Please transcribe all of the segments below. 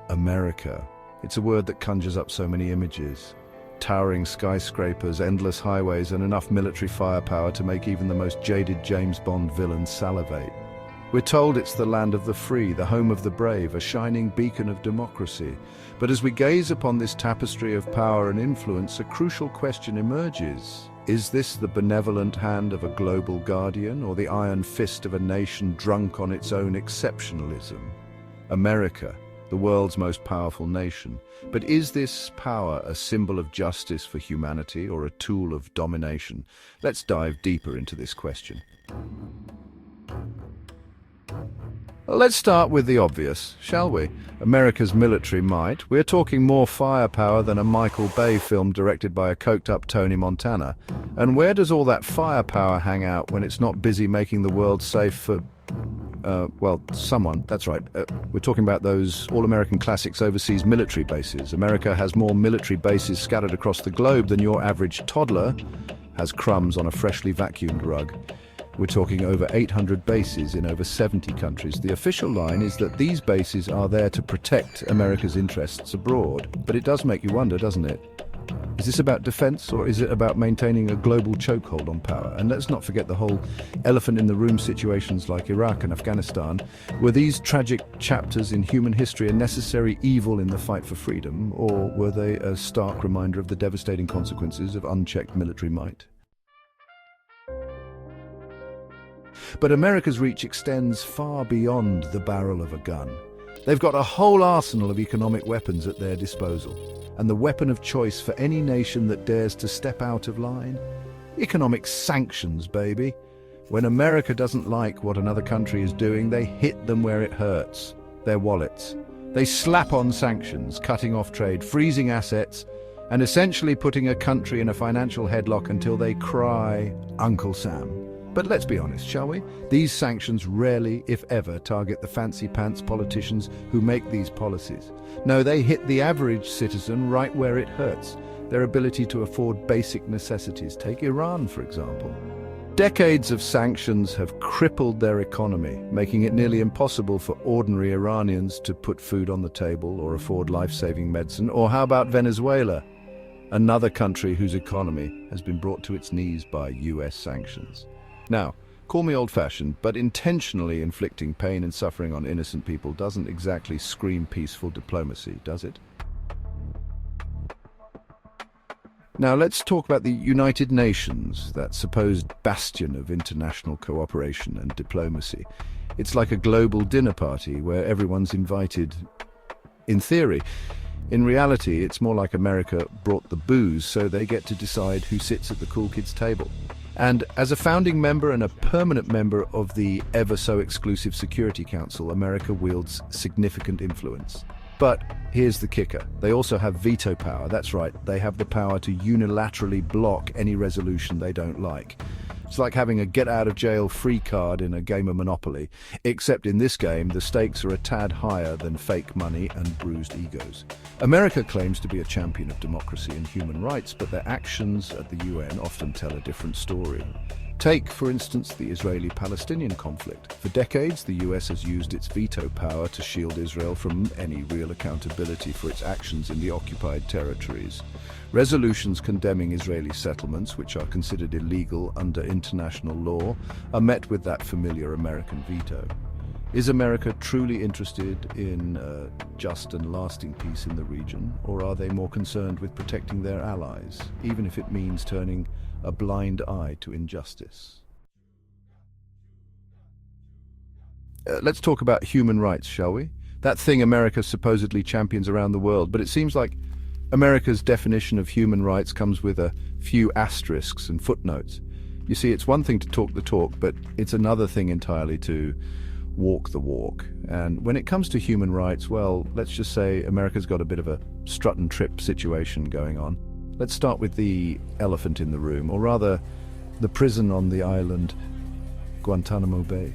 America. It's a word that conjures up so many images. Towering skyscrapers, endless highways, and enough military firepower to make even the most jaded James Bond villain salivate. We're told it's the land of the free, the home of the brave, a shining beacon of democracy. But as we gaze upon this tapestry of power and influence, a crucial question emerges. Is this the benevolent hand of a global guardian, or the iron fist of a nation drunk on its own exceptionalism? America, the world's most powerful nation. But is this power a symbol of justice for humanity or a tool of domination? Let's dive deeper into this question. Let's start with the obvious, shall we? America's military might. We're talking more firepower than a Michael Bay film directed by a coked-up Tony Montana. And where does all that firepower hang out when it's not busy making the world safe for, well, someone? That's right. We're talking about those all-American classics overseas military bases. America has more military bases scattered across the globe than your average toddler has crumbs on a freshly vacuumed rug. We're talking over 800 bases in over 70 countries. The official line is that these bases are there to protect America's interests abroad. But it does make you wonder, doesn't it? Is this about defense, or is it about maintaining a global chokehold on power? And let's not forget the whole elephant in the room situations like Iraq and Afghanistan. Were these tragic chapters in human history a necessary evil in the fight for freedom, or were they a stark reminder of the devastating consequences of unchecked military might? But America's reach extends far beyond the barrel of a gun. They've got a whole arsenal of economic weapons at their disposal, and the weapon of choice for any nation that dares to step out of line? Economic sanctions, baby. When America doesn't like what another country is doing, they hit them where it hurts, their wallets. They slap on sanctions, cutting off trade, freezing assets, and essentially putting a country in a financial headlock until they cry, Uncle Sam. But let's be honest, shall we? These sanctions rarely, if ever, target the fancy-pants politicians who make these policies. No, they hit the average citizen right where it hurts, their ability to afford basic necessities. Take Iran, for example. Decades of sanctions have crippled their economy, making it nearly impossible for ordinary Iranians to put food on the table or afford life-saving medicine. Or how about Venezuela? Another country whose economy has been brought to its knees by US sanctions. Now, call me old-fashioned, but intentionally inflicting pain and suffering on innocent people doesn't exactly scream peaceful diplomacy, does it? Now, let's talk about the United Nations, that supposed bastion of international cooperation and diplomacy. It's like a global dinner party where everyone's invited, in theory. In reality, it's more like America brought the booze so they get to decide who sits at the cool kids' table. And as a founding member and a permanent member of the ever-so-exclusive Security Council, America wields significant influence. But here's the kicker. They also have veto power. That's right, they have the power to unilaterally block any resolution they don't like. It's like having a get-out-of-jail-free card in a game of Monopoly, except in this game, the stakes are a tad higher than fake money and bruised egos. America claims to be a champion of democracy and human rights, but their actions at the UN often tell a different story. Take, for instance, the Israeli-Palestinian conflict. For decades, the US has used its veto power to shield Israel from any real accountability for its actions in the occupied territories. Resolutions condemning Israeli settlements, which are considered illegal under international law, are met with that familiar American veto. Is America truly interested in just and lasting peace in the region, or are they more concerned with protecting their allies, even if it means turning a blind eye to injustice? Let's talk about human rights, shall we? That thing America supposedly champions around the world, but it seems like America's definition of human rights comes with a few asterisks and footnotes. You see, it's one thing to talk the talk, but it's another thing entirely to walk the walk. And when it comes to human rights, well, let's just say America's got a bit of a strut and trip situation going on. Let's start with the elephant in the room, or rather, the prison on the island Guantanamo Bay.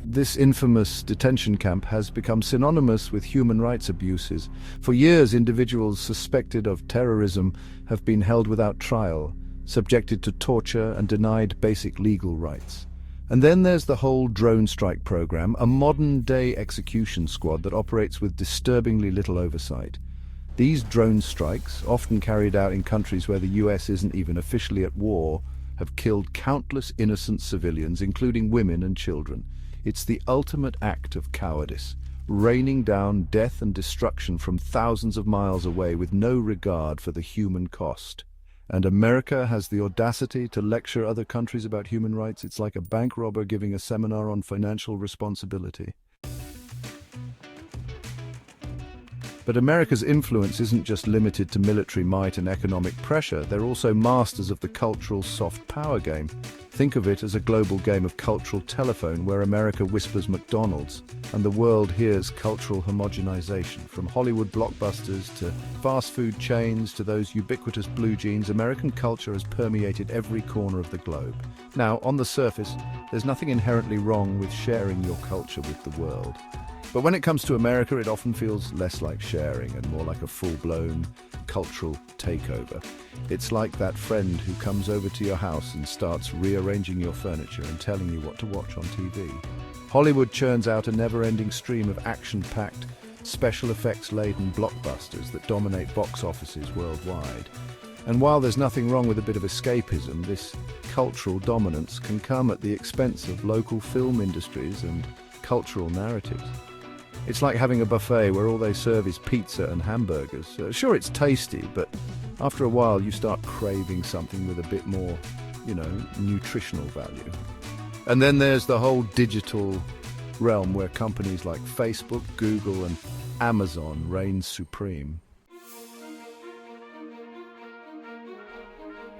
This infamous detention camp has become synonymous with human rights abuses. For years, individuals suspected of terrorism have been held without trial, subjected to torture and denied basic legal rights. And then there's the whole drone strike program, a modern-day execution squad that operates with disturbingly little oversight. These drone strikes, often carried out in countries where the US isn't even officially at war, have killed countless innocent civilians, including women and children. It's the ultimate act of cowardice, raining down death and destruction from thousands of miles away with no regard for the human cost. And America has the audacity to lecture other countries about human rights. It's like a bank robber giving a seminar on financial responsibility. But America's influence isn't just limited to military might and economic pressure. They're also masters of the cultural soft power game. Think of it as a global game of cultural telephone where America whispers McDonald's and the world hears cultural homogenization. From Hollywood blockbusters to fast food chains to those ubiquitous blue jeans, American culture has permeated every corner of the globe. Now, on the surface, there's nothing inherently wrong with sharing your culture with the world. But when it comes to America, it often feels less like sharing and more like a full-blown cultural takeover. It's like that friend who comes over to your house and starts rearranging your furniture and telling you what to watch on TV. Hollywood churns out a never-ending stream of action-packed, special effects-laden blockbusters that dominate box offices worldwide. And while there's nothing wrong with a bit of escapism, this cultural dominance can come at the expense of local film industries and cultural narratives. It's like having a buffet where all they serve is pizza and hamburgers. Sure, it's tasty, but after a while you start craving something with a bit more, nutritional value. And then there's the whole digital realm where companies like Facebook, Google, and Amazon reign supreme.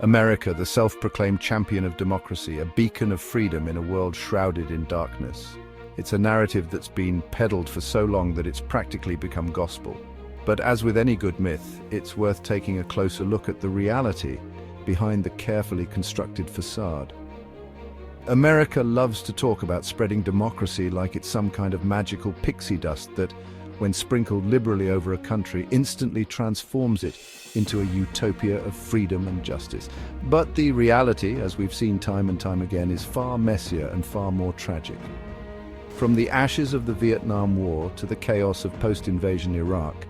America, the self-proclaimed champion of democracy, a beacon of freedom in a world shrouded in darkness. It's a narrative that's been peddled for so long that it's practically become gospel. But as with any good myth, it's worth taking a closer look at the reality behind the carefully constructed facade. America loves to talk about spreading democracy like it's some kind of magical pixie dust that, when sprinkled liberally over a country, instantly transforms it into a utopia of freedom and justice. But the reality, as we've seen time and time again, is far messier and far more tragic. From the ashes of the Vietnam War to the chaos of post-invasion Iraq,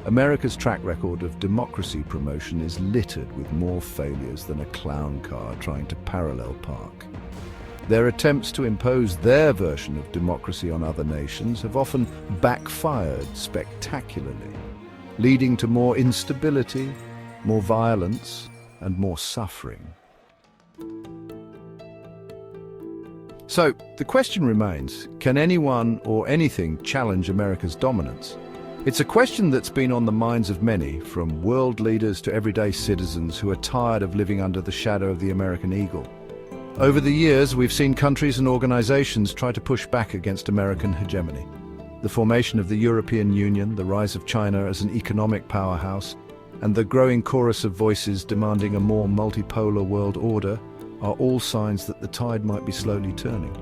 America's track record of democracy promotion is littered with more failures than a clown car trying to parallel park. Their attempts to impose their version of democracy on other nations have often backfired spectacularly, leading to more instability, more violence, and more suffering. So, the question remains, can anyone or anything challenge America's dominance? It's a question that's been on the minds of many, from world leaders to everyday citizens who are tired of living under the shadow of the American eagle. Over the years, we've seen countries and organizations try to push back against American hegemony. The formation of the European Union, the rise of China as an economic powerhouse, and the growing chorus of voices demanding a more multipolar world order are all signs that the tide might be slowly turning.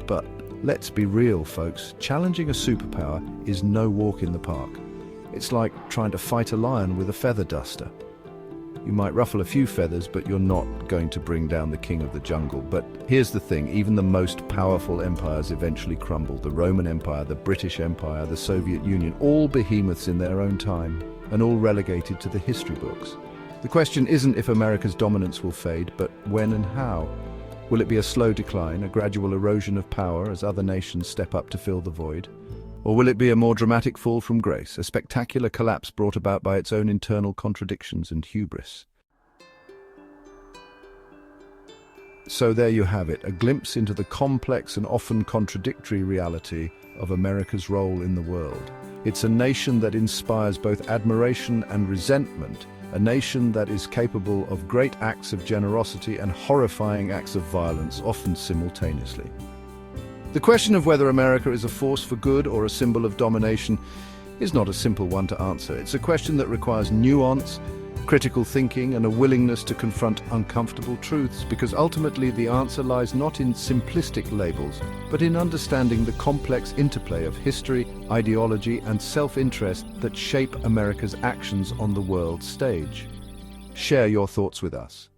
But let's be real, folks. Challenging a superpower is no walk in the park. It's like trying to fight a lion with a feather duster. You might ruffle a few feathers, but you're not going to bring down the king of the jungle. But here's the thing, even the most powerful empires eventually crumble. The Roman Empire, the British Empire, the Soviet Union, all behemoths in their own time, and all relegated to the history books. The question isn't if America's dominance will fade, but when and how. Will it be a slow decline, a gradual erosion of power as other nations step up to fill the void? Or will it be a more dramatic fall from grace, a spectacular collapse brought about by its own internal contradictions and hubris? So there you have it, a glimpse into the complex and often contradictory reality of America's role in the world. It's a nation that inspires both admiration and resentment, a nation that is capable of great acts of generosity and horrifying acts of violence, often simultaneously. The question of whether America is a force for good or a symbol of domination is not a simple one to answer. It's a question that requires nuance, critical thinking, and a willingness to confront uncomfortable truths, because ultimately the answer lies not in simplistic labels, but in understanding the complex interplay of history, ideology, and self-interest that shape America's actions on the world stage. Share your thoughts with us.